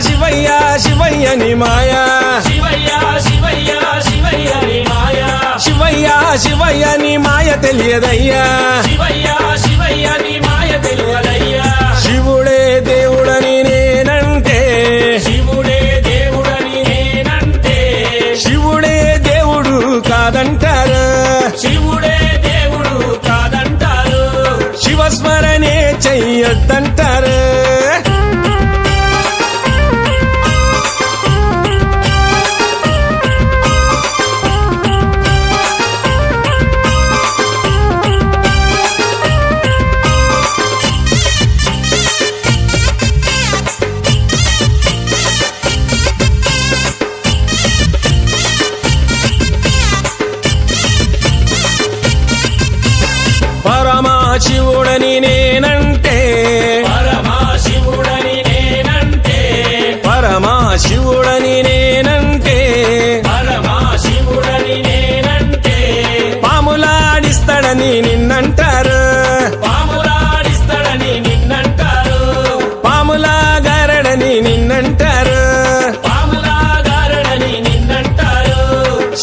శివయ్య శివయ్య ని మాయా శివయ్య శివయ్య శివయ్య ని మాయా శివయ్య శివయ్య ని మాయ తెలియదయ్యా శివయ్య శివయ్య ని మాయ తెలియదయ్యా శివుడే దేవుడని నేనంటే శివుడే దేవుడని నేనంటే శివుడే దేవుడు కాదంటారు శివుడే దేవుడు కాదంటారు శివస్మరణే చెయ్యొద్దంటారు పరమశివుడని నేనంటే పరమశివుడని నేనంటే పరమశివుడని నేనంటే పరమశివుడని నేనంటే పాములాడిస్తాడని నిన్నంటారు పాములాడిస్తాడని నిన్నంటారు పాములాగారడని నిన్నంటారు పాములాగారడని నిన్నంటారు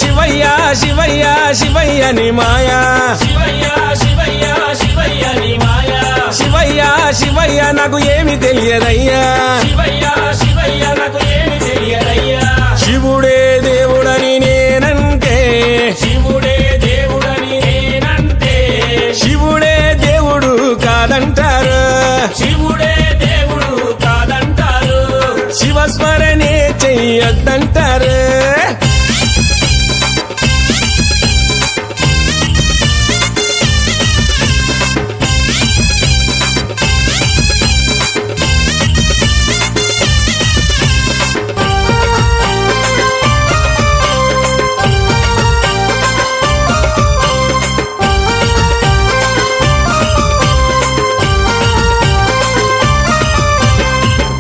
శివయ్య శివయ్య శివయ్య ని మాయా శివయ్య శివయ్య శివయ్య ని మాయా శివయ్య శివయ్య నాకు ఏమి తెలియదయ్యా శివయ్య శివయ్య నాకు ఏమి తెలియదయ్యా శివుడే దేవుడని నేనంటే శివుడే దేవుడని నేనంటే శివుడే దేవుడు కాదంటారు శివుడే దేవుడు కాదంటారు శివస్మరణే చెయ్యొద్దంటారు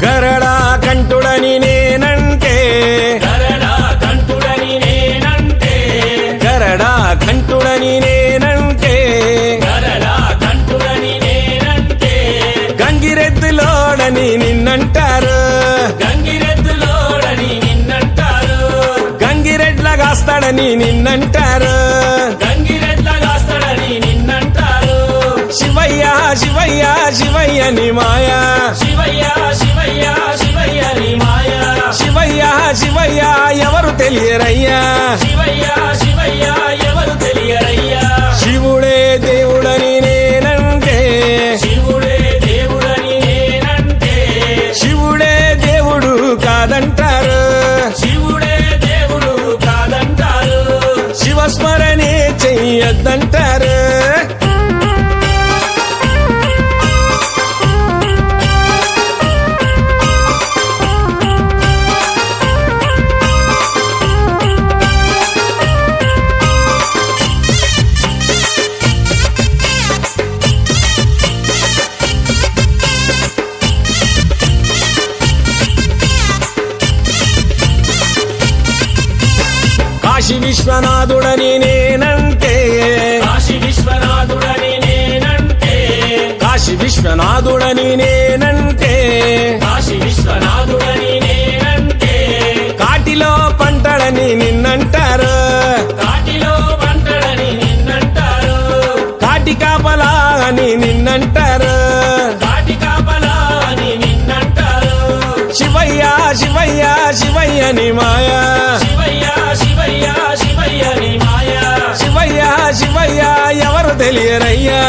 గరడా కంఠుడని నేనంటే గరడా కంఠుడని నేనంటే గరడా కంఠుడని నేనంటే గరడా కంఠుడని నేనంటే గంగిరెద్దులోడని నిన్నంటారు గంగిరెద్దులోడని నిన్నంటారు గంగిరెడ్లగాస్తాడని నిన్నంటారు గంగిరెద్లగాస్తాడని నిన్నంటారు శివయ్య శివయ్య శివయ్య ని మాయా శివయ్య శివయ్య శివయ్య ని మాయా శివయ్య శివయ్య ఎవరు తెలియరయ్యా శివయ్య శివయ్య ఎవరు తెలియరయ్యా శివుడే దేవుడని నేనంటే శివుడే దేవుడని నేనంటే శివుడే దేవుడు కాదంటారు శివుడే దేవుడు కాదంటారు శివస్మరణే చెయ్యొద్దంటారు కాశీ విశ్వనాథుడని నేనంటే కాశీ విశ్వనాథుడని నేనంటే కాశీ విశ్వనాథుడని నేనంటే కాశీ విశ్వనాథుడని నేనంటే కాటిలో పంటడని నిన్నంటారు కాటిలో పంటడని నిన్నంటారు కాటి కాపలా అని నిన్నంటారు కాటి కాపలా అని నిన్నంటారు శివయ్య శివయ్య శివయ్య ని మాయా శివయ్య శివయ్య శివయ్య ని మాయా శివయ్య శివయ్య ఎవరు తెలియరయ్యా